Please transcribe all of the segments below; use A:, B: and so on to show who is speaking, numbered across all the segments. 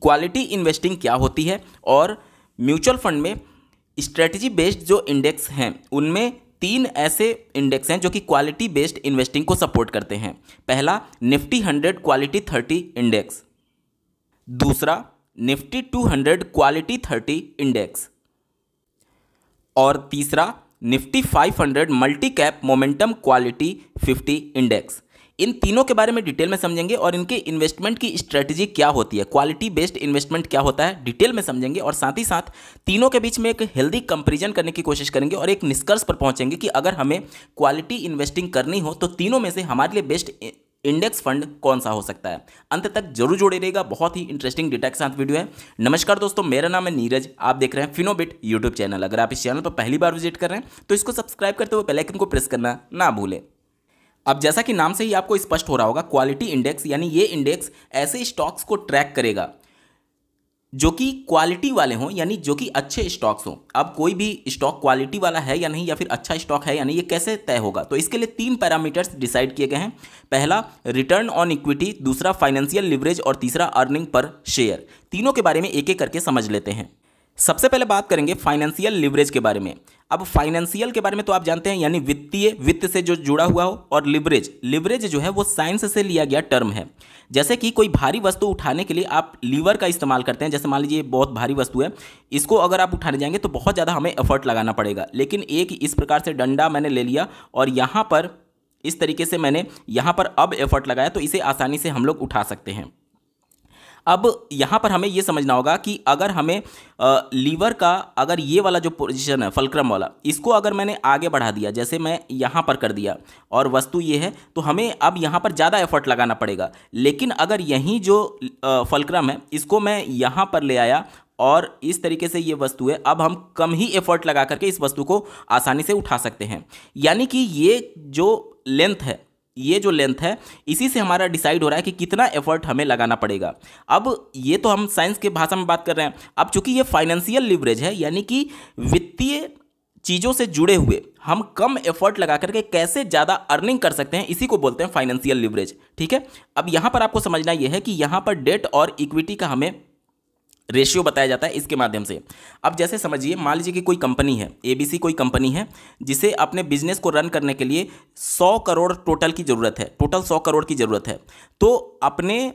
A: Quality investing क्या होती है और म्यूचुअल फंड में स्ट्रेटजी बेस्ड जो इंडेक्स हैं उनमें 3 ऐसे इंडेक्स हैं जो कि क्वालिटी बेस्ड इन्वेस्टिंग को सपोर्ट करते हैं। पहला निफ्टी 100 क्वालिटी 30 इंडेक्स, दूसरा निफ्टी 200 क्वालिटी 30 इंडेक्स और तीसरा Nifty 500 multi cap momentum quality 50 index. इन तीनों के बारे में डिटेल में समझेंगे और इनके इन्वेस्टमेंट की स्ट्रेटजी क्या होती है, क्वालिटी बेस्ड इन्वेस्टमेंट क्या होता है, डिटेल में समझेंगे और साथ ही साथ तीनों के बीच में एक हेल्दी कंपैरिजन करने की कोशिश करेंगे और एक निष्कर्ष पर पहुंचेंगे कि अगर हमें क्वालिटी इन्वेस्टिंग करनी हो तो तीनों में से हमारे लिए बेस्ट इंडेक्स फंड कौन सा हो सकता है। अंत तक जरूर जुड़े रहेगा, बहुत ही इंटरेस्टिंग डेटा के साथ वीडियो है। नमस्कार दोस्तों, मेरा नाम है नीरज, आप देख रहे हैं फिनोबिट यूट्यूब चैनल। अगर आप इस चैनल पर पहली बार विजिट कर रहे हैं तो इसको सब्सक्राइब करते हुए बेल आइकन को प्रेस करना ना भूलें। अब जैसा कि नाम से ही आपको स्पष्ट हो रहा होगा, क्वालिटी इंडेक्स यानी ये इंडेक्स ऐसे स्टॉक्स को ट्रैक करेगा जो कि क्वालिटी वाले हों, यानी जो कि अच्छे स्टॉक्स हों। अब कोई भी स्टॉक क्वालिटी वाला है या नहीं, या फिर अच्छा स्टॉक है या नहीं, ये कैसे तय होगा? तो इसके लिए 3 पैरामीटर्स डिसाइड किए गए हैं। पहला रिटर्न ऑन इक्विटी, दूसरा फाइनेंशियल लिवरेज और तीसरा अर्निंग पर शेयर। तीनों के बारे में एक एक करके समझ लेते हैं। सबसे पहले बात करेंगे फाइनेंशियल लिवरेज के बारे में। अब फाइनेंशियल के बारे में तो आप जानते हैं, यानी वित्त से जो जुड़ा हुआ हो, और लिवरेज जो है वो साइंस से लिया गया टर्म है। जैसे कि कोई भारी वस्तु उठाने के लिए आप लीवर का इस्तेमाल करते हैं। जैसे मान लीजिए बहुत भारी वस्तु है, इसको अगर आप उठाने जाएंगे तो बहुत ज़्यादा हमें एफर्ट लगाना पड़ेगा। लेकिन एक इस प्रकार से डंडा मैंने ले लिया और यहाँ पर इस तरीके से मैंने यहाँ पर अब एफर्ट लगाया तो इसे आसानी से हम लोग उठा सकते हैं। अब यहाँ पर हमें ये समझना होगा कि अगर हमें लीवर का अगर ये वाला जो पोजीशन है फलक्रम वाला, इसको अगर मैंने आगे बढ़ा दिया, जैसे मैं यहाँ पर कर दिया और वस्तु ये है, तो हमें अब यहाँ पर ज़्यादा एफर्ट लगाना पड़ेगा। लेकिन अगर यही जो फलक्रम है इसको मैं यहाँ पर ले आया और इस तरीके से ये वस्तु है, अब हम कम ही एफर्ट लगा करके इस वस्तु को आसानी से उठा सकते हैं। यानी कि ये जो लेंथ है, ये जो लेंथ है, इसी से हमारा डिसाइड हो रहा है कि कितना एफर्ट हमें लगाना पड़ेगा। अब ये तो हम साइंस के भाषा में बात कर रहे हैं। अब चूंकि ये फाइनेंशियल लिवरेज है, यानी कि वित्तीय चीज़ों से जुड़े हुए हम कम एफर्ट लगा करके कैसे ज़्यादा अर्निंग कर सकते हैं, इसी को बोलते हैं फाइनेंशियल लिवरेज। ठीक है, अब यहाँ पर आपको समझना यह है कि यहाँ पर डेट और इक्विटी का हमें रेशियो बताया जाता है इसके माध्यम से। अब जैसे समझिए, मान लीजिए कि कोई कंपनी है, एबीसी कोई कंपनी है, जिसे अपने बिजनेस को रन करने के लिए 100 करोड़ टोटल की ज़रूरत है, टोटल 100 करोड़ की ज़रूरत है। तो अपने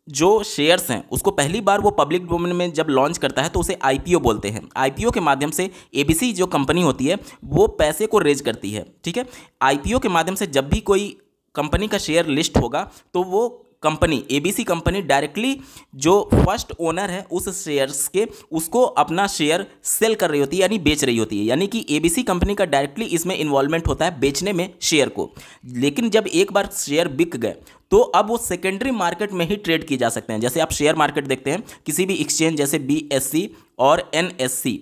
A: जो शेयर्स हैं उसको पहली बार वो पब्लिक डोमेन में जब लॉन्च करता है तो उसे आईपीओ बोलते हैं। आईपीओ के माध्यम से एबीसी जो कंपनी होती है वो पैसे को रेज करती है। ठीक है, आईपीओ के माध्यम से जब भी कोई कंपनी का शेयर लिस्ट होगा तो वो कंपनी, एबीसी कंपनी, डायरेक्टली जो फर्स्ट ओनर है उस शेयर्स के, उसको अपना शेयर सेल कर रही होती है, यानी बेच रही होती है। यानी कि एबीसी कंपनी का डायरेक्टली इसमें इन्वॉल्वमेंट होता है बेचने में शेयर को। लेकिन जब एक बार शेयर बिक गए तो अब वो सेकेंडरी मार्केट में ही ट्रेड किए जा सकते हैं। जैसे आप शेयर मार्केट देखते हैं किसी भी एक्सचेंज, जैसे बीएससी और एनएससी,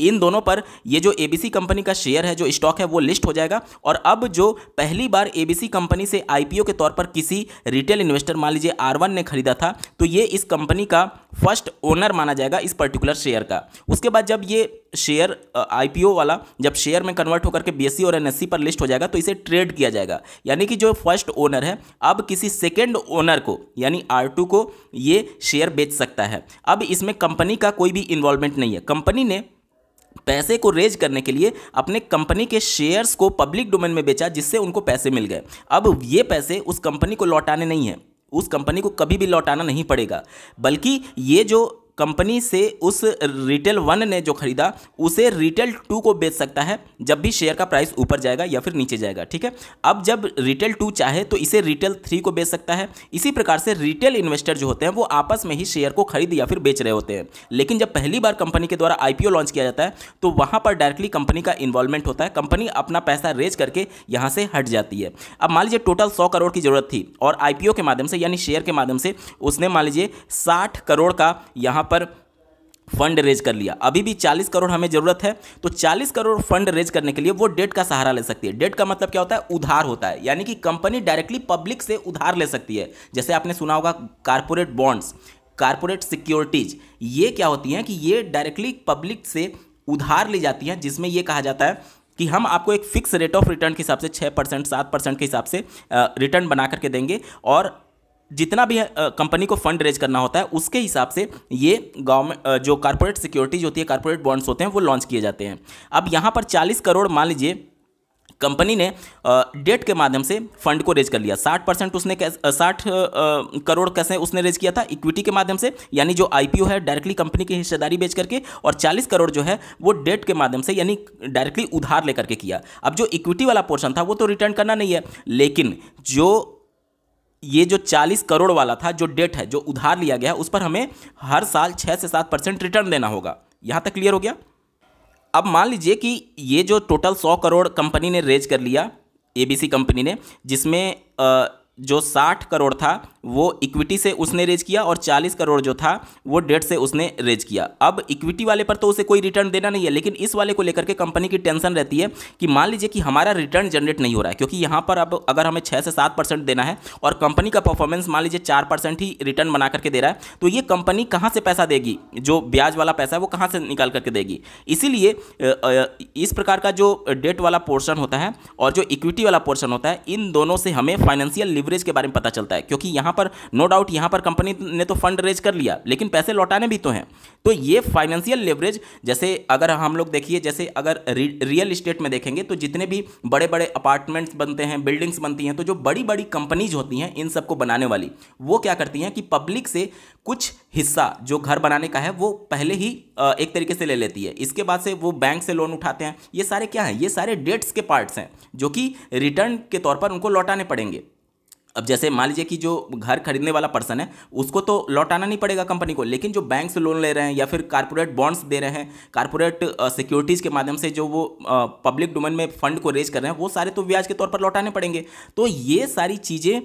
A: इन दोनों पर ये जो एबीसी कंपनी का शेयर है, जो स्टॉक है, वो लिस्ट हो जाएगा। और अब जो पहली बार एबीसी कंपनी से आईपीओ के तौर पर किसी रिटेल इन्वेस्टर, मान लीजिए R1 ने खरीदा था, तो ये इस कंपनी का फर्स्ट ओनर माना जाएगा इस पर्टिकुलर शेयर का। उसके बाद जब ये शेयर आईपीओ वाला जब शेयर में कन्वर्ट होकर के बीएससी और एनएससी पर लिस्ट हो जाएगा तो इसे ट्रेड किया जाएगा। यानी कि जो फर्स्ट ओनर है अब किसी सेकेंड ओनर को, यानी R2 को, ये शेयर बेच सकता है। अब इसमें कंपनी का कोई भी इन्वॉल्वमेंट नहीं है। कंपनी ने पैसे को रेज करने के लिए अपने कंपनी के शेयर्स को पब्लिक डोमेन में बेचा, जिससे उनको पैसे मिल गए। अब ये पैसे उस कंपनी को लौटाने नहीं है, उस कंपनी को कभी भी लौटाना नहीं पड़ेगा, बल्कि ये जो कंपनी से उस रिटेल 1 ने जो खरीदा उसे रिटेल 2 को बेच सकता है जब भी शेयर का प्राइस ऊपर जाएगा या फिर नीचे जाएगा। ठीक है, अब जब रिटेल 2 चाहे तो इसे रिटेल 3 को बेच सकता है। इसी प्रकार से रिटेल इन्वेस्टर जो होते हैं वो आपस में ही शेयर को खरीद या फिर बेच रहे होते हैं। लेकिन जब पहली बार कंपनी के द्वारा आईपीओ लॉन्च किया जाता है तो वहां पर डायरेक्टली कंपनी का इन्वॉल्वमेंट होता है, कंपनी अपना पैसा रेज करके यहां से हट जाती है। अब मान लीजिए टोटल 100 करोड़ की जरूरत थी और आईपीओ के माध्यम से, यानी शेयर के माध्यम से, उसने मान लीजिए 60 करोड़ का यहां पर फंड रेज कर लिया। अभी भी 40 करोड़ हमें जरूरत है, तो 40 करोड़ फंड रेज करने के लिए वो डेट का सहारा ले सकती है। डेट का मतलब क्या होता है? उधार होता है। यानी कि कंपनी डायरेक्टली पब्लिक से उधार ले सकती है। जैसे आपने सुना होगा कारपोरेट बॉन्ड्स, कारपोरेट सिक्योरिटीज, ये क्या होती हैं कि ये डायरेक्टली पब्लिक से उधार ली जाती हैं, जिसमें ये कहा जाता है कि हम आपको एक फिक्स रेट ऑफ रिटर्न के हिसाब से 6%, 7% के हिसाब से रिटर्न बना करके देंगे और जितना भी कंपनी को फंड रेज करना होता है उसके हिसाब से ये गवर्नमेंट जो कॉर्पोरेट सिक्योरिटीज होती है, कॉर्पोरेट बॉन्ड्स होते हैं, वो लॉन्च किए जाते हैं। अब यहाँ पर 40 करोड़ मान लीजिए कंपनी ने डेट के माध्यम से फंड को रेज कर लिया। 60% उसने 60 करोड़ कैसे उसने रेज किया था, इक्विटी के माध्यम से, यानी जो आईपीओ है डायरेक्टली कंपनी की हिस्सेदारी बेच करके, और 40 करोड़ जो है वो डेट के माध्यम से यानी डायरेक्टली उधार लेकर के किया। अब जो इक्विटी वाला पोर्शन था वो तो रिटर्न करना नहीं है, लेकिन ये जो 40 करोड़ वाला था, जो डेट है, जो उधार लिया गया, उस पर हमें हर साल 6 से 7% रिटर्न देना होगा। यहां तक क्लियर हो गया। अब मान लीजिए कि ये जो टोटल 100 करोड़ कंपनी ने रेज कर लिया, एबीसी कंपनी ने, जिसमें जो 60 करोड़ था वो इक्विटी से उसने रेज किया और 40 करोड़ जो था वो डेट से उसने रेज किया। अब इक्विटी वाले पर तो उसे कोई रिटर्न देना नहीं है, लेकिन इस वाले को लेकर के कंपनी की टेंशन रहती है कि मान लीजिए कि हमारा रिटर्न जनरेट नहीं हो रहा है, क्योंकि यहाँ पर अब अगर हमें 6 से 7% देना है और कंपनी का परफॉर्मेंस मान लीजिए 4% ही रिटर्न बना करके दे रहा है, तो ये कंपनी कहाँ से पैसा देगी, जो ब्याज वाला पैसा है वो कहाँ से निकाल करके देगी। इसीलिए इस प्रकार का जो डेट वाला पोर्शन होता है और जो इक्विटी वाला पोर्शन होता है, इन दोनों से हमें फाइनेंशियल लिवरेज के बारे में पता चलता है, क्योंकि यहाँ पर नो डाउट यहाँ पर कंपनी ने तो फंड रेज कर लिया, लेकिन पैसे लौटाने भी तो हैं। तो ये फाइनेंशियल लिवरेज, जैसे अगर हम लोग देखिए, जैसे अगर रियल एस्टेट में देखेंगे तो जितने भी बड़े बड़े अपार्टमेंट्स बनते हैं, बिल्डिंग्स बनती हैं, तो जो बड़ी बड़ी कंपनीज होती हैं इन सबको बनाने वाली, वो क्या करती हैं कि पब्लिक से कुछ हिस्सा जो घर बनाने का है वो पहले ही एक तरीके से ले लेती है। इसके बाद से वो बैंक से लोन उठाते हैं। ये सारे क्या हैं, ये सारे डेट्स के पार्ट्स हैं जो कि रिटर्न के तौर पर उनको लौटाने पड़ेंगे। अब जैसे मान लीजिए कि जो घर खरीदने वाला पर्सन है उसको तो लौटाना नहीं पड़ेगा कंपनी को, लेकिन जो बैंक से लोन ले रहे हैं या फिर कारपोरेट बॉन्ड्स दे रहे हैं, कारपोरेट सिक्योरिटीज़ के माध्यम से जो वो पब्लिक डोमेन में फंड को रेज कर रहे हैं, वो सारे तो ब्याज के तौर पर लौटाने पड़ेंगे। तो ये सारी चीज़ें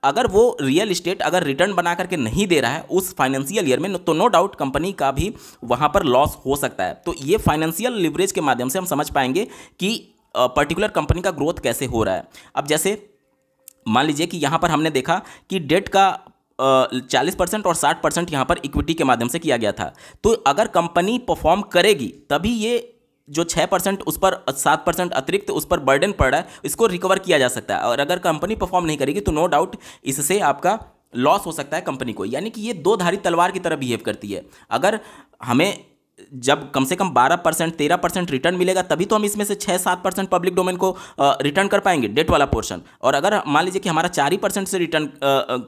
A: अगर वो रियल इस्टेट अगर रिटर्न बना करके नहीं दे रहा है उस फाइनेंशियल ईयर में, तो नो डाउट कंपनी का भी वहाँ पर लॉस हो सकता है। तो ये फाइनेंशियल लिवरेज के माध्यम से हम समझ पाएंगे कि पर्टिकुलर कंपनी का ग्रोथ कैसे हो रहा है। अब जैसे मान लीजिए कि यहाँ पर हमने देखा कि डेट का 40% और 60% यहाँ पर इक्विटी के माध्यम से किया गया था। तो अगर कंपनी परफॉर्म करेगी तभी ये जो 6% उस पर 7% अतिरिक्त उस पर बर्डन पड़ रहा है, इसको रिकवर किया जा सकता है। और अगर कंपनी परफॉर्म नहीं करेगी तो नो डाउट इससे आपका लॉस हो सकता है कंपनी को। यानी कि ये दो धारी तलवार की तरह बिहेव करती है। अगर हमें जब कम से कम 12% 13% रिटर्न मिलेगा तभी तो हम इसमें से 6-7% पब्लिक डोमेन को रिटर्न कर पाएंगे, डेट वाला पोर्शन। और अगर मान लीजिए कि हमारा 4% से रिटर्न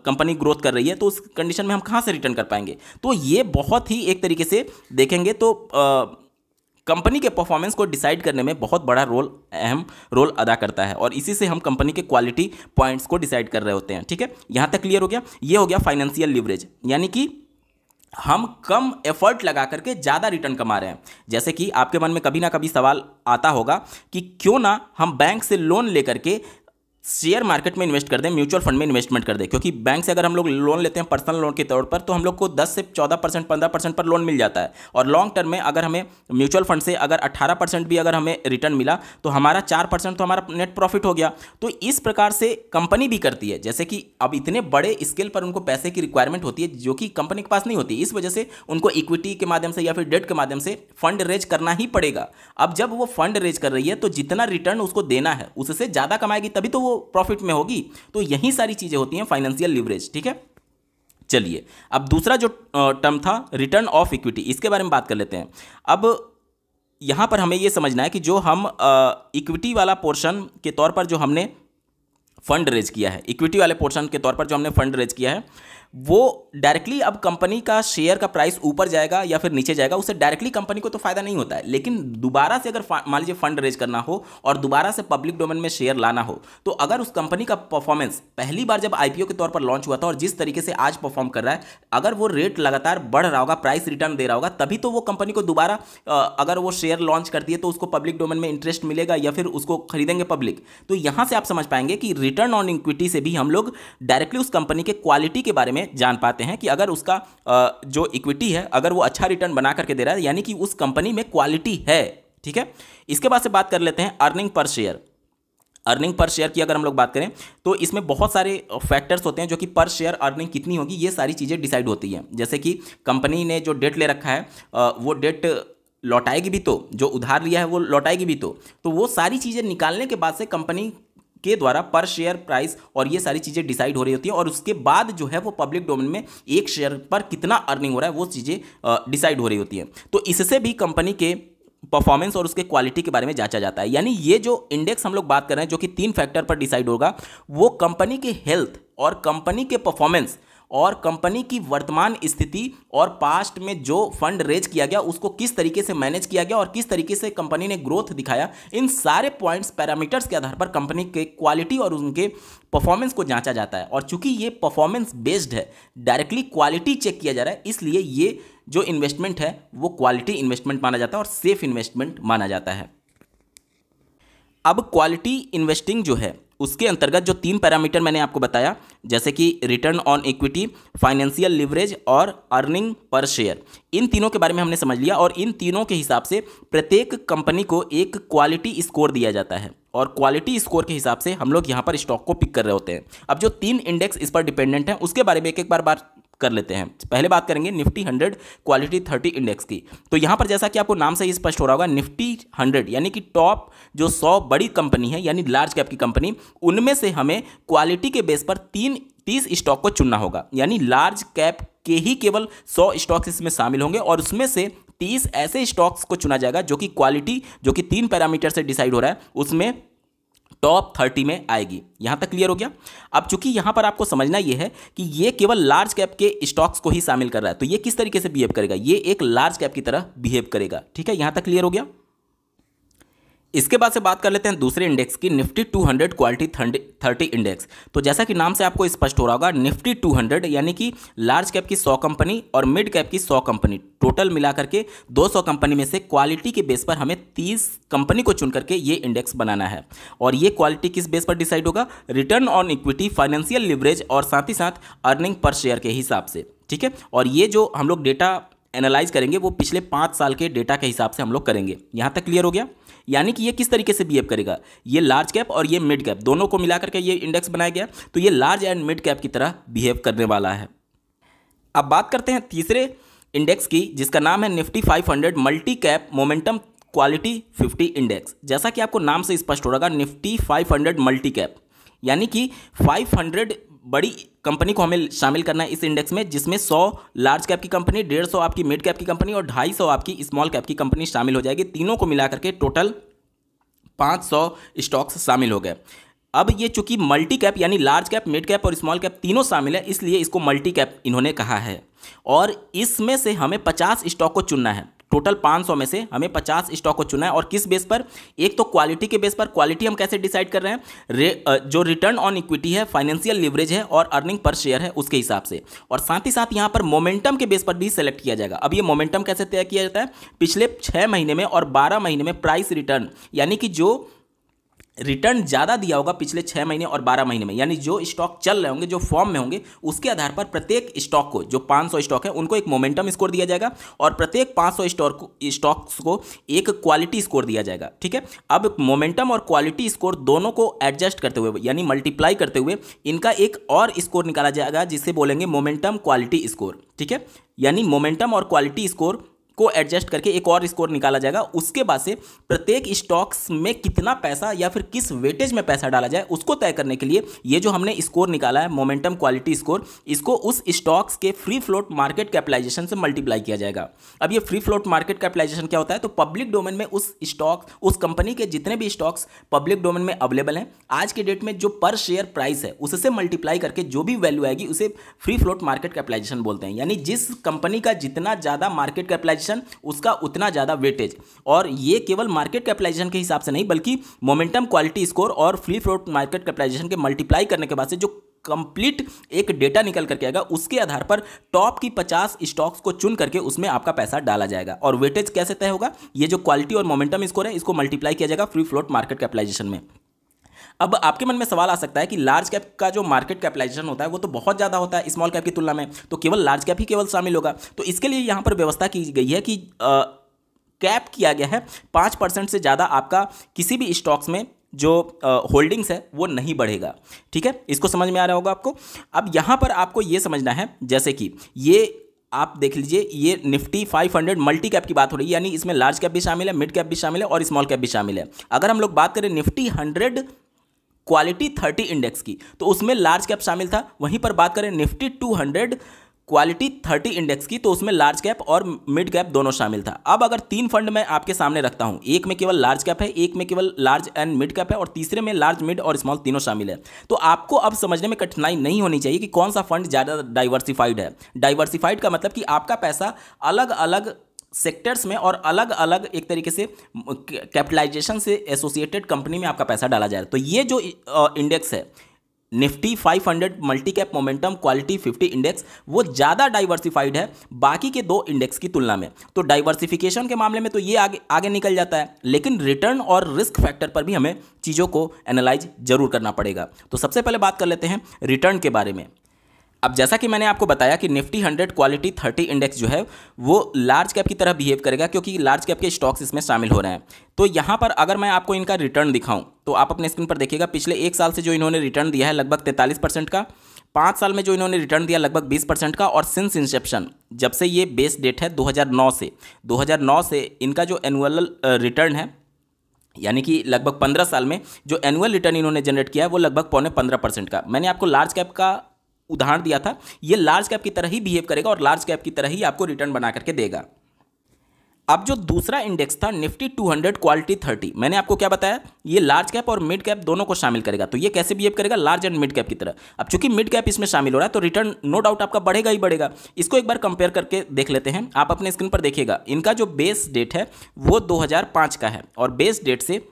A: कंपनी ग्रोथ कर रही है, तो उस कंडीशन में हम कहाँ से रिटर्न कर पाएंगे। तो ये बहुत ही एक तरीके से देखेंगे तो कंपनी के परफॉर्मेंस को डिसाइड करने में बहुत बड़ा अहम रोल अदा करता है, और इसी से हम कंपनी के क्वालिटी पॉइंट्स को डिसाइड कर रहे होते हैं। ठीक है, यहाँ तक क्लियर हो गया। ये हो गया फाइनेंशियल लिवरेज, यानी कि हम कम एफर्ट लगा करके ज़्यादा रिटर्न कमा रहे हैं। जैसे कि आपके मन में कभी ना कभी सवाल आता होगा कि क्यों ना हम बैंक से लोन लेकर के शेयर मार्केट में इन्वेस्ट कर दें, म्यूचुअल फंड में इन्वेस्टमेंट कर दें। क्योंकि बैंक से अगर हम लोग लोन लेते हैं पर्सनल लोन के तौर पर, तो हम लोग को 10 से 14% 15% पर लोन मिल जाता है। और लॉन्ग टर्म में अगर हमें म्यूचुअल फंड से अगर 18% भी अगर हमें रिटर्न मिला तो हमारा 4% तो हमारा नेट प्रॉफिट हो गया। तो इस प्रकार से कंपनी भी करती है। जैसे कि अब इतने बड़े स्केल पर उनको पैसे की रिक्वायरमेंट होती है जो कि कंपनी के पास नहीं होती, इस वजह से उनको इक्विटी के माध्यम से या फिर डेट के माध्यम से फंड रेज करना ही पड़ेगा। अब जब वो फंड रेज कर रही है तो जितना रिटर्न उसको देना है उससे ज़्यादा कमाएगी, तभी तो वो प्रॉफिट में होगी। तो यही सारी चीजें होती हैं फाइनेंशियल लिवरेज। ठीक है, चलिए अब दूसरा जो टर्म था रिटर्न ऑफ इक्विटी, इसके बारे में बात कर लेते हैं। अब यहां पर हमें यह समझना है कि जो हम इक्विटी वाला पोर्शन के तौर पर जो हमने फंड रेज किया है, इक्विटी वाले पोर्शन के तौर पर जो हमने फंड रेज किया है, वो डायरेक्टली अब कंपनी का शेयर का प्राइस ऊपर जाएगा या फिर नीचे जाएगा, उससे डायरेक्टली कंपनी को तो फायदा नहीं होता है। लेकिन दोबारा से अगर मान लीजिए फंड रेज करना हो और दोबारा से पब्लिक डोमेन में शेयर लाना हो, तो अगर उस कंपनी का परफॉर्मेंस पहली बार जब आईपीओ के तौर पर लॉन्च हुआ था और जिस तरीके से आज परफॉर्म कर रहा है, अगर वो रेट लगातार बढ़ रहा होगा, प्राइस रिटर्न दे रहा होगा, तभी तो वो कंपनी को दोबारा अगर वो शेयर लॉन्च करती है तो उसको पब्लिक डोमेन में इंटरेस्ट मिलेगा या फिर उसको खरीदेंगे पब्लिक। तो यहां से आप समझ पाएंगे कि रिटर्न ऑन इक्विटी से भी हम लोग डायरेक्टली उस कंपनी के क्वालिटी के बारे में जान पाते हैं कि अगर उसका जो इक्विटी है अगर वो अच्छा रिटर्न बना करके दे रहा है, यानी कि उस कंपनी में क्वालिटी है। ठीक है, इसके बाद से बात कर लेते हैं earning per share. Earning per share की अगर हम लोग बात करें तो इसमें बहुत सारे फैक्टर्स होते हैं जो कि पर शेयर अर्निंग कितनी होगी ये सारी चीज़ें डिसाइड होती हैं। जैसे कि कंपनी ने जो डेट ले रखा है वो डेट लौटाएगी भी, तो जो उधार लिया है वो लौटाएगी भी, तो वो सारी चीज़ें निकालने के बाद से कंपनी उसके द्वारा पर शेयर प्राइस और ये सारी चीज़ें डिसाइड हो रही होती है, और उसके बाद जो है वो पब्लिक डोमेन में एक शेयर पर कितना अर्निंग हो रहा है वो चीज़ें डिसाइड हो रही होती हैं। तो इससे भी कंपनी के परफॉर्मेंस और उसके क्वालिटी के बारे में जांचा जाता है। यानी ये जो इंडेक्स हम लोग बात कर रहे हैं जो कि 3 फैक्टर पर डिसाइड होगा, वो कंपनी के हेल्थ और कंपनी के परफॉर्मेंस और कंपनी की वर्तमान स्थिति और पास्ट में जो फंड रेज किया गया उसको किस तरीके से मैनेज किया गया और किस तरीके से कंपनी ने ग्रोथ दिखाया, इन सारे पॉइंट्स पैरामीटर्स के आधार पर कंपनी के क्वालिटी और उनके परफॉर्मेंस को जांचा जाता है। और चूंकि ये परफॉर्मेंस बेस्ड है, डायरेक्टली क्वालिटी चेक किया जा रहा है, इसलिए ये जो इन्वेस्टमेंट है वो क्वालिटी इन्वेस्टमेंट माना जाता है और सेफ इन्वेस्टमेंट माना जाता है। अब क्वालिटी इन्वेस्टिंग जो है उसके अंतर्गत जो 3 पैरामीटर मैंने आपको बताया, जैसे कि return on equity, financial leverage और अर्निंग पर शेयर, इन तीनों के बारे में हमने समझ लिया। और इन तीनों के हिसाब से प्रत्येक कंपनी को एक क्वालिटी स्कोर दिया जाता है, और क्वालिटी स्कोर के हिसाब से हम लोग यहाँ पर स्टॉक को पिक कर रहे होते हैं। अब जो 3 इंडेक्स इस पर डिपेंडेंट हैं उसके बारे में एक एक बार कर लेते हैं। पहले बात करेंगे निफ्टी 100 क्वालिटी 30 इंडेक्स की। तो यहाँ पर जैसा कि आपको नाम से ही स्पष्ट हो रहा होगा, निफ्टी 100 यानी कि टॉप जो 100 बड़ी कंपनी है यानी लार्ज कैप की कंपनी, उनमें से हमें क्वालिटी के बेस पर 30 स्टॉक को चुनना होगा। यानी लार्ज कैप के ही केवल 100 स्टॉक्स इसमें शामिल होंगे और उसमें से 30 ऐसे स्टॉक्स को चुना जाएगा जो कि क्वालिटी, जो कि 3 पैरामीटर से डिसाइड हो रहा है, उसमें टॉप 30 में आएगी। यहां तक क्लियर हो गया। अब चूंकि यहां पर आपको समझना यह है कि ये केवल लार्ज कैप के स्टॉक्स को ही शामिल कर रहा है, तो ये किस तरीके से बिहेव करेगा, ये एक लार्ज कैप की तरह बिहेव करेगा। ठीक है, यहां तक क्लियर हो गया। इसके बाद से बात कर लेते हैं दूसरे इंडेक्स की, निफ्टी 200 क्वालिटी 30 इंडेक्स। तो जैसा कि नाम से आपको स्पष्ट हो रहा होगा, निफ्टी 200 यानी कि लार्ज कैप की 100 कंपनी और मिड कैप की 100 कंपनी, टोटल मिलाकर के 200 कंपनी में से क्वालिटी के बेस पर हमें 30 कंपनी को चुन करके ये इंडेक्स बनाना है। और ये क्वालिटी किस बेस पर डिसाइड होगा, return on equity, financial leverage और साथ ही साथ अर्निंग पर शेयर के हिसाब से। ठीक है, और ये जो हम लोग डेटा एनालाइज करेंगे वो पिछले 5 साल के डेटा के हिसाब से हम लोग करेंगे। यहाँ तक क्लियर हो गया। यानी कि ये किस तरीके से बिहेव करेगा, ये लार्ज कैप और ये मिड कैप दोनों को मिलाकर के ये इंडेक्स बनाया गया, तो ये लार्ज एंड मिड कैप की तरह बिहेव करने वाला है। अब बात करते हैं तीसरे इंडेक्स की, जिसका नाम है Nifty 500 multi cap momentum quality 50 index. जैसा कि आपको नाम से स्पष्ट हो रहा है, निफ्टी 500 मल्टी कैप यानी कि 500 बड़ी कंपनी को हमें शामिल करना है इस इंडेक्स में, जिसमें 100 लार्ज कैप की कंपनी, 150 आपकी मिड कैप की कंपनी और 250 आपकी स्मॉल कैप की कंपनी शामिल हो जाएगी। तीनों को मिलाकर के टोटल 500 स्टॉक्स शामिल हो गए। अब ये चूंकि मल्टी कैप यानी लार्ज कैप, मिड कैप और स्मॉल कैप तीनों शामिल है, इसलिए इसको मल्टी कैप इन्होंने कहा है। और इसमें से हमें 50 स्टॉक को चुनना है। टोटल 500 में से हमें 50 स्टॉक को चुना है। और किस बेस पर, एक तो क्वालिटी के बेस पर। क्वालिटी हम कैसे डिसाइड कर रहे हैं, जो रिटर्न ऑन इक्विटी है, फाइनेंशियल लिवरेज है और अर्निंग पर शेयर है उसके हिसाब से। और साथ ही साथ यहाँ पर मोमेंटम के बेस पर भी सेलेक्ट किया जाएगा। अब ये मोमेंटम कैसे तय किया जाता है, पिछले 6 महीने में और 12 महीने में प्राइस रिटर्न, यानी कि जो रिटर्न ज़्यादा दिया होगा पिछले 6 महीने और 12 महीने में, यानी जो स्टॉक चल रहे होंगे, जो फॉर्म में होंगे, उसके आधार पर प्रत्येक स्टॉक को, जो 500 स्टॉक है उनको एक मोमेंटम स्कोर दिया जाएगा और प्रत्येक 500 स्टॉक्स को एक क्वालिटी स्कोर दिया जाएगा। ठीक है, अब मोमेंटम और क्वालिटी स्कोर दोनों को एडजस्ट करते हुए यानी मल्टीप्लाई करते हुए इनका एक और स्कोर निकाला जाएगा, जिससे बोलेंगे मोमेंटम क्वालिटी स्कोर। ठीक है, यानी मोमेंटम और क्वालिटी स्कोर को एडजस्ट करके एक और स्कोर निकाला जाएगा। उसके बाद से प्रत्येक स्टॉक्स में कितना पैसा या फिर किस वेटेज में पैसा डाला जाए उसको तय करने के लिए ये जो हमने स्कोर निकाला है मोमेंटम क्वालिटी स्कोर, इसको उस स्टॉक्स के फ्री फ्लोट मार्केट कैपिटलाइजेशन से मल्टीप्लाई किया जाएगा। अब ये फ्री फ्लोट मार्केट कैपिटलाइजेशन क्या होता है, तो पब्लिक डोमेन में उस स्टॉक, उस कंपनी के जितने भी स्टॉक्स पब्लिक डोमेन में अवेलेबल हैं, आज के डेट में जो पर शेयर प्राइस है उससे मल्टीप्लाई करके जो भी वैल्यू आएगी उसे फ्री फ्लोट मार्केट कैपिटलाइजेशन बोलते हैं। यानी जिस कंपनी का जितना ज़्यादा मार्केट कैपिटलाइजेशन उसका उतना ज़्यादा वेटेज। और ये केवल मार्केट कैपिटलाइजेशन के हिसाब से नहीं, बल्कि मोमेंटम क्वालिटी स्कोर और फ्री फ्लोट मार्केट कैपिटलाइजेशन के मल्टीप्लाई करने के बाद से जो कंप्लीट एक डेटा निकल करके आएगा, उसके आधार पर टॉप की 50 स्टॉक्स को चुन करके उसमें आपका पैसा डाला जाएगा। और वेटेज कैसे तय होगा, ये जो क्वालिटी और मोमेंटम स्कोर है इसको मल्टीप्लाई किया जाएगा फ्री फ्लोट मार्केट कैपिटलाइजेशन में। अब आपके मन में सवाल आ सकता है कि लार्ज कैप का जो मार्केट कैपिटलाइजेशन होता है वो तो बहुत ज़्यादा होता है स्मॉल कैप की तुलना में, तो केवल लार्ज कैप ही केवल शामिल होगा। तो इसके लिए यहाँ पर व्यवस्था की गई है कि कैप किया गया है 5% से ज़्यादा आपका किसी भी स्टॉक्स में जो होल्डिंग्स है वो नहीं बढ़ेगा। ठीक है, इसको समझ में आ रहा होगा आपको। अब यहाँ पर आपको ये समझना है, जैसे कि ये आप देख लीजिए, ये निफ्टी 500 मल्टी कैप की बात हो रही है, यानी इसमें लार्ज कैप भी शामिल है, मिड कैप भी शामिल है और स्मॉल कैप भी शामिल है। अगर हम लोग बात करें निफ्टी 100 क्वालिटी 30 इंडेक्स की, तो उसमें लार्ज कैप शामिल था। वहीं पर बात करें निफ्टी 200 क्वालिटी 30 इंडेक्स की, तो उसमें लार्ज कैप और मिड कैप दोनों शामिल था। अब अगर 3 फंड मैं आपके सामने रखता हूं, एक में केवल लार्ज कैप है, एक में केवल लार्ज एंड मिड कैप है और तीसरे में लार्ज, मिड और स्मॉल तीनों शामिल है, तो आपको अब समझने में कठिनाई नहीं होनी चाहिए कि कौन सा फंड ज़्यादा डाइवर्सिफाइड है। डाइवर्सिफाइड का मतलब कि आपका पैसा अलग अलग सेक्टर्स में और अलग अलग एक तरीके से कैपिटलाइजेशन से एसोसिएटेड कंपनी में आपका पैसा डाला जाए। तो ये जो इंडेक्स है Nifty 500 multi cap momentum quality 50 index, वो ज़्यादा डाइवर्सिफाइड है बाकी के 2 इंडेक्स की तुलना में। तो डाइवर्सिफिकेशन के मामले में तो ये आगे आगे निकल जाता है, लेकिन रिटर्न और रिस्क फैक्टर पर भी हमें चीज़ों को एनालाइज जरूर करना पड़ेगा। तो सबसे पहले बात कर लेते हैं रिटर्न के बारे में। अब जैसा कि मैंने आपको बताया कि निफ्टी 100 क्वालिटी 30 इंडेक्स जो है वो लार्ज कैप की तरह बिहेव करेगा, क्योंकि लार्ज कैप के स्टॉक्स इसमें शामिल हो रहे हैं। तो यहाँ पर अगर मैं आपको इनका रिटर्न दिखाऊं तो आप अपने स्क्रीन पर देखिएगा, पिछले 1 साल से जो इन्होंने रिटर्न दिया है लगभग 43% का, 5 साल में जो इन्होंने रिटर्न दिया लगभग 20% का, और सिंस इंसेप्शन जब से ये बेस डेट है 2009 से इनका जो एनुअल रिटर्न है, यानी कि लगभग 15 साल में जो एनुअल रिटर्न इन्होंने जनरेट किया है वो लगभग 15.25% का। मैंने आपको लार्ज कैप का उदाहरण दिया था, ये लार्ज कैप की तरह ही बिहेव करेगा और लार्ज कैप की तरह ही आपको रिटर्न बना करके देगा। अब जो दूसरा इंडेक्स था निफ्टी 200 क्वालिटी 30, मैंने आपको क्या बताया, ये लार्ज कैप और मिड कैप दोनों को शामिल करेगा। तो ये कैसे बिहेव करेगा, लार्ज एंड मिड कैप की तरह। अब चूंकि मिड कैप इसमें शामिल हो रहा है तो रिटर्न नो डाउट आपका बढ़ेगा ही बढ़ेगा। इसको एक बार कंपेयर करके देख लेते हैं। आप अपने स्क्रीन पर देखिएगा, इनका जो बेस डेट है वो 2005 का है और बेस डेट से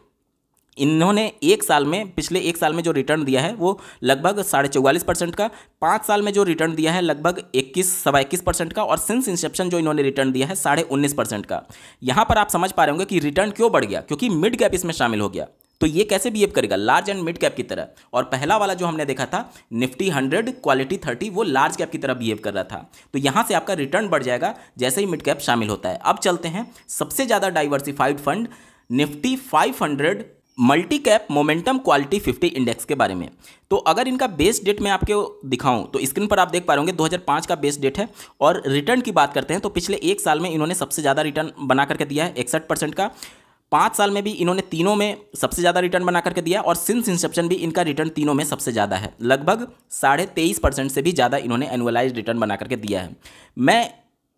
A: इन्होंने 1 साल में, पिछले 1 साल में जो रिटर्न दिया है वो लगभग 44.5% का, 5 साल में जो रिटर्न दिया है लगभग 21% का, और सिंस इंसेप्शन जो इन्होंने रिटर्न दिया है 19.5% का। यहाँ पर आप समझ पा रहे होंगे कि रिटर्न क्यों बढ़ गया, क्योंकि मिड कैप इसमें शामिल हो गया। तो ये कैसे बिहेव करेगा, लार्ज एंड मिड कैप की तरह। और पहला वाला जो हमने देखा था निफ्टी 100 क्वालिटी 30, वो लार्ज कैप की तरह बिहेव कर रहा था। तो यहाँ से आपका रिटर्न बढ़ जाएगा जैसे ही मिड कैप शामिल होता है। अब चलते हैं सबसे ज़्यादा diversified fund Nifty 500 multi cap momentum quality 50 index के बारे में। तो अगर इनका बेस डेट मैं आपको दिखाऊं तो स्क्रीन पर आप देख पा रहे होंगे 2005 का बेस डेट है। और रिटर्न की बात करते हैं तो पिछले 1 साल में इन्होंने सबसे ज़्यादा रिटर्न बना करके दिया है 61% का, 5 साल में भी इन्होंने तीनों में सबसे ज़्यादा रिटर्न बना करके दिया, और सिंस इंसेप्शन भी इनका रिटर्न तीनों में सबसे ज़्यादा है, लगभग 23.5% से भी ज़्यादा इन्होंने एनुअलाइज रिटर्न बना करके दिया है। मैं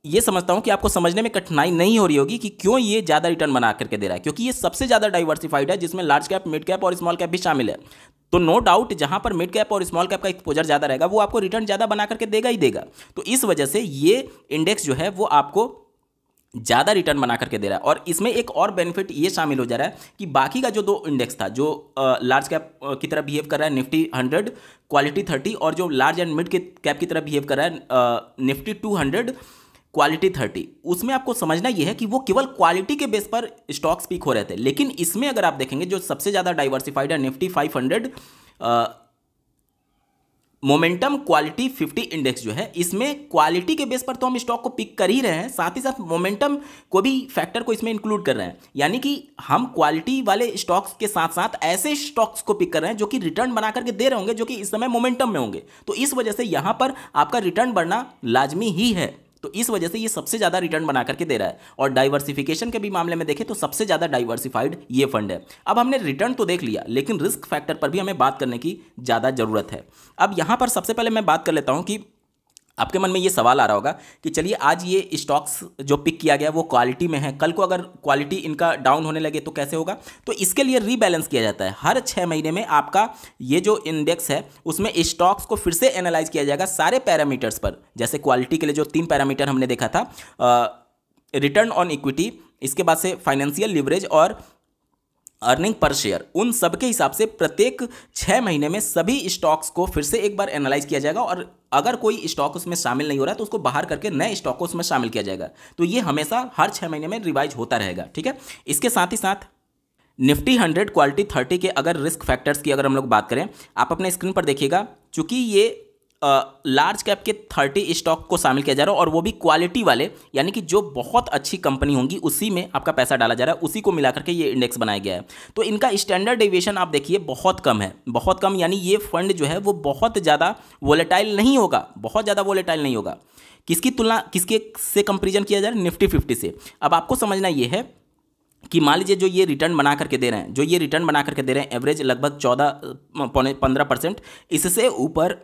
A: ये समझता हूं कि आपको समझने में कठिनाई नहीं हो रही होगी कि क्यों ये ज़्यादा रिटर्न बना करके दे रहा है, क्योंकि ये सबसे ज़्यादा डाइवर्सिफाइड है, जिसमें लार्ज कैप, मिड कैप और स्मॉल कैप भी शामिल है। तो नो डाउट जहां पर मिड कैप और स्मॉल कैप का एक्सपोजर ज़्यादा रहेगा वो आपको रिटर्न ज़्यादा बना करके देगा ही देगा। तो इस वजह से ये इंडेक्स जो है वो आपको ज़्यादा रिटर्न बना करके दे रहा है। और इसमें एक और बेनिफिट ये शामिल हो जा रहा है कि बाकी का जो 2 इंडेक्स था जो लार्ज कैप की तरह बिहेव कर रहा है निफ्टी 100 क्वालिटी 30, और जो लार्ज एंड मिड कैप की तरह बिहेव कर रहा है निफ्टी 200 क्वालिटी 30, उसमें आपको समझना यह है कि वो केवल क्वालिटी के बेस पर स्टॉक्स पिक हो रहे थे। लेकिन इसमें अगर आप देखेंगे जो सबसे ज़्यादा डाइवर्सिफाइड है निफ्टी 500 मोमेंटम क्वालिटी 50 इंडेक्स जो है, इसमें क्वालिटी के बेस पर तो हम स्टॉक को पिक कर ही रहे हैं, साथ ही साथ मोमेंटम को भी फैक्टर को इसमें इंक्लूड कर रहे हैं। यानी कि हम क्वालिटी वाले स्टॉक्स के साथ साथ ऐसे स्टॉक्स को पिक कर रहे हैं जो कि रिटर्न बना करके दे रहे होंगे, जो कि इस समय मोमेंटम में होंगे। तो इस वजह से यहां पर आपका रिटर्न बढ़ना लाजमी ही है। तो इस वजह से ये सबसे ज़्यादा रिटर्न बना करके दे रहा है। और डाइवर्सिफिकेशन के भी मामले में देखें तो सबसे ज़्यादा डाइवर्सिफाइड ये फंड है। अब हमने रिटर्न तो देख लिया, लेकिन रिस्क फैक्टर पर भी हमें बात करने की ज़्यादा ज़रूरत है। अब यहाँ पर सबसे पहले मैं बात कर लेता हूँ कि आपके मन में ये सवाल आ रहा होगा कि चलिए आज ये स्टॉक्स जो पिक किया गया वो क्वालिटी में है, कल को अगर क्वालिटी इनका डाउन होने लगे तो कैसे होगा। तो इसके लिए रीबैलेंस किया जाता है। हर 6 महीने में आपका ये जो इंडेक्स है उसमें स्टॉक्स को फिर से एनालाइज किया जाएगा सारे पैरामीटर्स पर। जैसे क्वालिटी के लिए जो 3 पैरामीटर हमने देखा था, रिटर्न ऑन इक्विटी, इसके बाद से फाइनेंशियल लिवरेज और अर्निंग पर शेयर, उन सब के हिसाब से प्रत्येक 6 महीने में सभी स्टॉक्स को फिर से एक बार एनालाइज किया जाएगा, और अगर कोई स्टॉक उसमें शामिल नहीं हो रहा है तो उसको बाहर करके नए स्टॉक को उसमें शामिल किया जाएगा। तो ये हमेशा हर 6 महीने में रिवाइज होता रहेगा, ठीक है। इसके साथ ही साथ निफ्टी 100 क्वालिटी 30 के अगर रिस्क फैक्टर्स की अगर हम लोग बात करें, आप अपने स्क्रीन पर देखिएगा, चूंकि ये लार्ज कैप के 30 स्टॉक को शामिल किया जा रहा है, और वो भी क्वालिटी वाले, यानी कि जो बहुत अच्छी कंपनी होंगी उसी में आपका पैसा डाला जा रहा है, उसी को मिला करके ये इंडेक्स बनाया गया है। तो इनका स्टैंडर्ड डेविएशन आप देखिए बहुत कम है, बहुत कम, यानी ये फंड जो है वो बहुत ज़्यादा वोलेटाइल नहीं होगा, बहुत ज़्यादा वोलेटाइल नहीं होगा। किसकी तुलना किसके से कंपेरिजन किया जा रहा है, निफ्टी 50 से। अब आपको समझना ये है कि मान लीजिए जो ये रिटर्न बना करके दे रहे हैं, जो ये रिटर्न बना करके दे रहे हैं एवरेज लगभग 14-15%, इससे ऊपर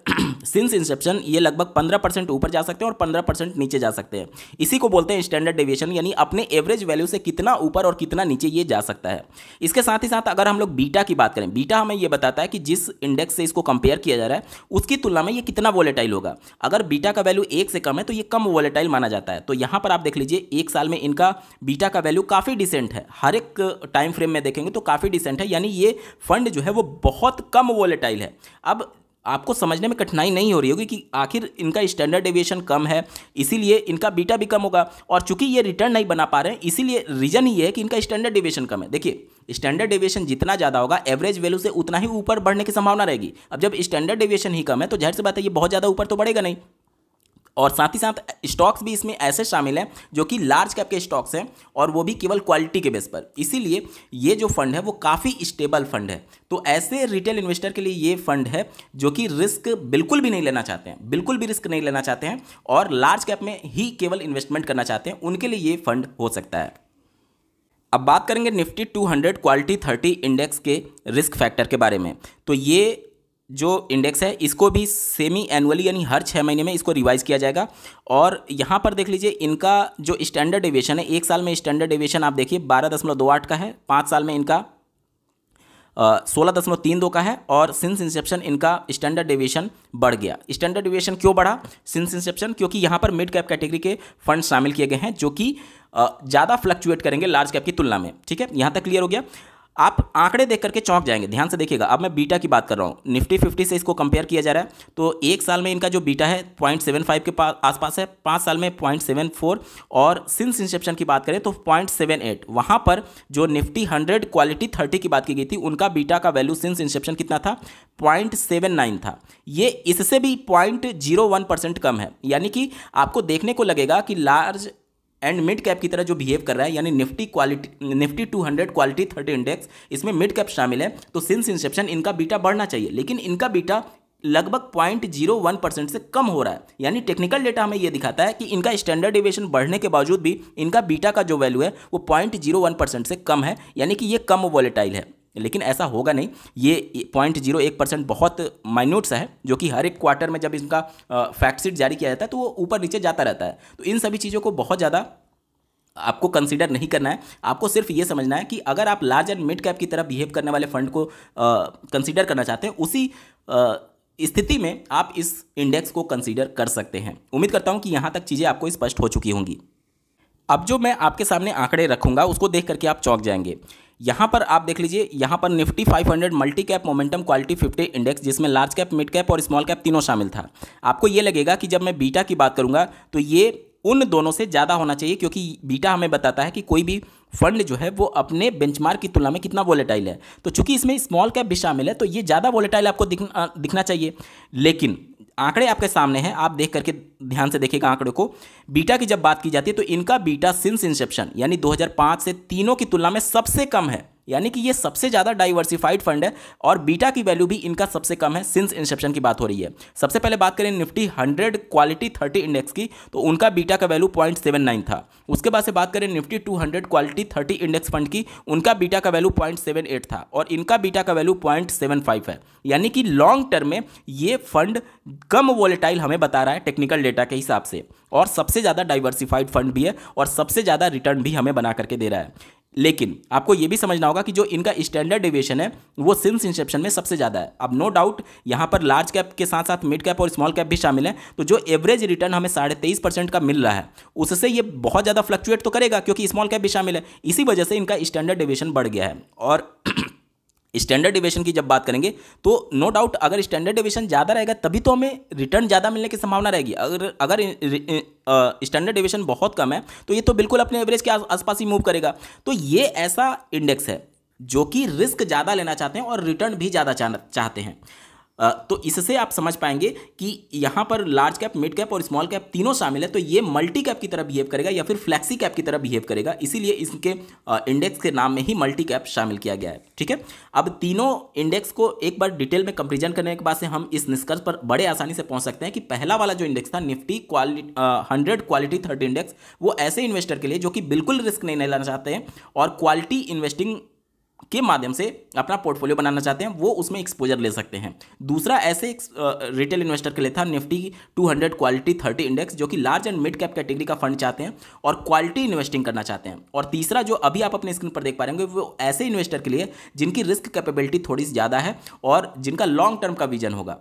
A: सिंस इंसेप्शन ये लगभग 15% ऊपर जा सकते हैं और 15% नीचे जा सकते हैं। इसी को बोलते हैं स्टैंडर्ड डेविएशन, यानी अपने एवरेज वैल्यू से कितना ऊपर और कितना नीचे ये जा सकता है। इसके साथ ही साथ अगर हम लोग बीटा की बात करें, बीटा हमें ये बताता है कि जिस इंडेक्स से इसको कंपेयर किया जा रहा है उसकी तुलना में ये कितना वोलेटाइल होगा। अगर बीटा का वैल्यू 1 से कम है तो ये कम वोलेटाइल माना जाता है। तो यहाँ पर आप देख लीजिए 1 साल में इनका बीटा का वैल्यू काफ़ी डिसेंट है, हर एक टाइम फ्रेम में देखेंगे तो काफ़ी डिसेंट है, यानी ये फंड जो है वो बहुत कम वोलेटाइल है। अब आपको समझने में कठिनाई नहीं हो रही होगी कि आखिर इनका स्टैंडर्ड डेविएशन कम है इसीलिए इनका बीटा भी कम होगा, और चूंकि ये रिटर्न नहीं बना पा रहे हैं इसीलिए रीजन ये है कि इनका स्टैंडर्ड डेविएशन कम है। देखिए स्टैंडर्ड डेविएशन जितना ज़्यादा होगा एवरेज वैल्यू से उतना ही ऊपर बढ़ने की संभावना रहेगी। अब जब स्टैंडर्ड डेविएशन ही कम है तो जाहिर सी बात है ये बहुत ज़्यादा ऊपर तो बढ़ेगा नहीं। और साथ ही साथ स्टॉक्स भी इसमें ऐसे शामिल हैं जो कि लार्ज कैप के स्टॉक्स हैं और वो भी केवल क्वालिटी के बेस पर, इसीलिए ये जो फंड है वो काफ़ी स्टेबल फंड है। तो ऐसे रिटेल इन्वेस्टर के लिए ये फंड है जो कि रिस्क बिल्कुल भी नहीं लेना चाहते हैं, बिल्कुल भी रिस्क नहीं लेना चाहते हैं और लार्ज कैप में ही केवल इन्वेस्टमेंट करना चाहते हैं, उनके लिए ये फंड हो सकता है। अब बात करेंगे निफ्टी 200 क्वालिटी 30 इंडेक्स के रिस्क फैक्टर के बारे में। तो ये जो इंडेक्स है इसको भी सेमी एनुअली यानी हर 6 महीने में इसको रिवाइज किया जाएगा। और यहाँ पर देख लीजिए इनका जो स्टैंडर्ड डेविएशन है, 1 साल में स्टैंडर्ड डेविएशन आप देखिए 12.28 का है, 5 साल में इनका 16.32 का है और सिंस इंसेप्शन इनका स्टैंडर्ड डेविएशन बढ़ गया। स्टैंडर्ड डेविएशन क्यों बढ़ा सिंस इंसेप्शन? क्योंकि यहाँ पर मिड कैप कैटेगरी के फंड शामिल किए गए हैं जो कि ज़्यादा फ्लक्चुएट करेंगे लार्ज कैप की तुलना में। ठीक है, यहाँ तक क्लियर हो गया। आप आंकड़े देख करके चौंक जाएंगे, ध्यान से देखिएगा। अब मैं बीटा की बात कर रहा हूँ, निफ्टी 50 से इसको कंपेयर किया जा रहा है तो 1 साल में इनका जो बीटा है 0.75 के आसपास है, 5 साल में 0.74 और सिंस इंसेप्शन की बात करें तो 0.78। वहाँ पर जो निफ्टी 100 क्वालिटी 30 की बात की गई थी उनका बीटा का वैल्यू सिंस इंसेप्शन कितना था? 0.79 था। ये इससे भी 0.01% कम है, यानी कि आपको देखने को लगेगा कि लार्ज एंड मिड कैप की तरह जो बिहेव कर रहा है, यानी निफ्टी 200 क्वालिटी 30 इंडेक्स, इसमें मिड कैप शामिल है तो सिंस इंसेप्शन इनका बीटा बढ़ना चाहिए, लेकिन इनका बीटा लगभग 0.01% से कम हो रहा है। यानी टेक्निकल डेटा हमें यह दिखाता है कि इनका स्टैंडर्ड डेविएशन बढ़ने के बावजूद भी इनका बीटा का जो वैल्यू है वो 0.01% से कम है, यानी कि ये कम वोलेटाइल है। लेकिन ऐसा होगा नहीं, ये 0.01% बहुत माइन्यूट सा है जो कि हर एक क्वार्टर में जब इसका फैक्ट शीट जारी किया जाता है तो वो ऊपर नीचे जाता रहता है। तो इन सभी चीज़ों को बहुत ज़्यादा आपको कंसीडर नहीं करना है, आपको सिर्फ ये समझना है कि अगर आप लार्ज एंड मिड कैप की तरह बिहेव करने वाले फंड को कंसीडर करना चाहते हैं, उसी स्थिति में आप इस इंडेक्स को कंसीडर कर सकते हैं। उम्मीद करता हूँ कि यहाँ तक चीज़ें आपको स्पष्ट हो चुकी होंगी। अब जो मैं आपके सामने आंकड़े रखूंगा उसको देख करके आप चौंक जाएंगे। यहाँ पर आप देख लीजिए, यहाँ पर Nifty 500 multi cap momentum quality 50 index, जिसमें लार्ज कैप, मिड कैप और स्मॉल कैप तीनों शामिल था। आपको ये लगेगा कि जब मैं बीटा की बात करूँगा तो ये उन दोनों से ज़्यादा होना चाहिए, क्योंकि बीटा हमें बताता है कि कोई भी फंड जो है वो अपने बेंचमार्क की तुलना में कितना वोलेटाइल है। तो चूंकि इसमें स्मॉल कैप भी शामिल है तो ये ज़्यादा वोलेटाइल आपको दिखना चाहिए। लेकिन आंकड़े आपके सामने हैं, आप देख करके ध्यान से देखिएगा आंकड़े को। बीटा की जब बात की जाती है तो इनका बीटा सिंस इंसेप्शन यानी 2005 से तीनों की तुलना में सबसे कम है, यानी कि ये सबसे ज़्यादा डाइवर्सिफाइड फंड है और बीटा की वैल्यू भी इनका सबसे कम है। सिंस इंसेप्शन की बात हो रही है। सबसे पहले बात करें निफ्टी 100 क्वालिटी 30 इंडेक्स की तो उनका बीटा का वैल्यू 0.79 था। उसके बाद से बात करें निफ्टी 200 क्वालिटी 30 इंडेक्स फंड की, उनका बीटा का वैल्यू 0.78 था और इनका बीटा का वैल्यू 0.75 है। यानी कि लॉन्ग टर्म में ये फंड कम वोलेटाइल हमें बता रहा है टेक्निकल डेटा के हिसाब से, और सबसे ज़्यादा डाइवर्सिफाइड फंड भी है और सबसे ज़्यादा रिटर्न भी हमें बना करके दे रहा है। लेकिन आपको यह भी समझना होगा कि जो इनका स्टैंडर्ड डेविएशन है वो सिंस इंसेप्शन में सबसे ज़्यादा है। अब नो डाउट यहाँ पर लार्ज कैप के साथ साथ मिड कैप और स्मॉल कैप भी शामिल है, तो जो एवरेज रिटर्न हमें 23.5% का मिल रहा है उससे ये बहुत ज़्यादा फ्लक्चुएट तो करेगा, क्योंकि स्मॉल कैप भी शामिल है। इसी वजह से इनका स्टैंडर्ड डेविएशन बढ़ गया है। और स्टैंडर्ड डेविएशन की जब बात करेंगे तो नो डाउट अगर स्टैंडर्ड डेविएशन ज़्यादा रहेगा तभी तो हमें रिटर्न ज़्यादा मिलने की संभावना रहेगी। अगर स्टैंडर्ड डेविएशन बहुत कम है तो ये तो बिल्कुल अपने एवरेज के आसपास ही मूव करेगा। तो ये ऐसा इंडेक्स है जो कि रिस्क ज़्यादा लेना चाहते हैं और रिटर्न भी ज़्यादा चाहते हैं। तो इससे आप समझ पाएंगे कि यहाँ पर लार्ज कैप, मिड कैप और स्मॉल कैप तीनों शामिल है, तो ये मल्टी कैप की तरह बिहेव करेगा या फिर फ्लैक्सी कैप की तरह बिहेव करेगा, इसीलिए इसके इंडेक्स के नाम में ही मल्टी कैप शामिल किया गया है। ठीक है, अब तीनों इंडेक्स को एक बार डिटेल में कंपेरिजन करने के बाद से हम इस निष्कर्ष पर बड़े आसानी से पहुंच सकते हैं कि पहला वाला जो इंडेक्स था निफ्टी 100 क्वालिटी 30 इंडेक्स, वो ऐसे इन्वेस्टर के लिए जो कि बिल्कुल रिस्क नहीं लेना चाहते हैं और क्वालिटी इन्वेस्टिंग के माध्यम से अपना पोर्टफोलियो बनाना चाहते हैं, वो उसमें एक्सपोजर ले सकते हैं। दूसरा ऐसे रिटेल इन्वेस्टर के लिए था निफ्टी 200 क्वालिटी 30 इंडेक्स, जो कि large and mid cap category का फंड चाहते हैं और क्वालिटी इन्वेस्टिंग करना चाहते हैं। और तीसरा जो अभी आप अपने स्क्रीन पर देख पा रहे होंगे, वो ऐसे इन्वेस्टर के लिए जिनकी रिस्क कैपेबिलिटी थोड़ी सी ज़्यादा है और जिनका लॉन्ग टर्म का विजन होगा।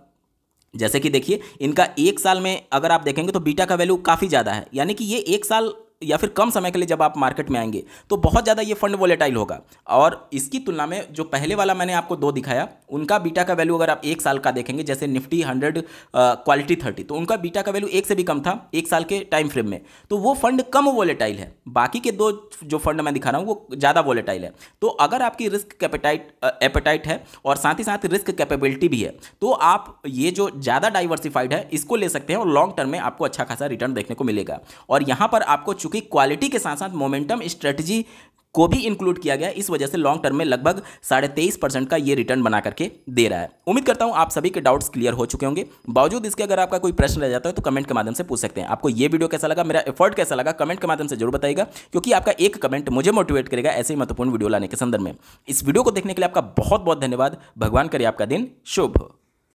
A: जैसे कि देखिए, इनका एक साल में अगर आप देखेंगे तो बीटा का वैल्यू काफ़ी ज़्यादा है, यानी कि ये एक साल या फिर कम समय के लिए जब आप मार्केट में आएंगे तो बहुत ज़्यादा ये फंड वोलेटाइल होगा। और इसकी तुलना में जो पहले वाला मैंने आपको 2 दिखाया, उनका बीटा का वैल्यू अगर आप एक साल का देखेंगे, जैसे निफ्टी 100 क्वालिटी 30, तो उनका बीटा का वैल्यू 1 से भी कम था एक साल के टाइम फ्रेम में, तो वो फंड कम वोलेटाइल है। बाकी के 2 जो फंड मैं दिखा रहा हूँ वो ज़्यादा वोलेटाइल है। तो अगर आपकी रिस्क एपेटाइट है और साथ ही साथ रिस्क कैपेबिलिटी भी है, तो आप ये जो ज़्यादा डाइवर्सिफाइड है इसको ले सकते हैं और लॉन्ग टर्म में आपको अच्छा खासा रिटर्न देखने को मिलेगा। और यहाँ पर आपको कि क्वालिटी के साथ साथ मोमेंटम स्ट्रेटजी को भी इंक्लूड किया गया, इस वजह से लॉन्ग टर्म में लगभग 23.5% का ये रिटर्न बना करके दे रहा है। उम्मीद करता हूं आप सभी के डाउट्स क्लियर हो चुके होंगे। बावजूद इसके अगर आपका कोई प्रश्न रह जाता है तो कमेंट के माध्यम से पूछ सकते हैं। आपको ये वीडियो कैसा लगा, मेरा एफर्ट कैसा लगा, कमेंट के माध्यम से जरूर बताइएगा, क्योंकि आपका एक कमेंट मुझे मोटिवेट करेगा ऐसे ही महत्वपूर्ण वीडियो लाने के संदर्भ में। इस वीडियो को देखने के लिए आपका बहुत बहुत धन्यवाद। भगवान करे आपका दिन शुभ हो।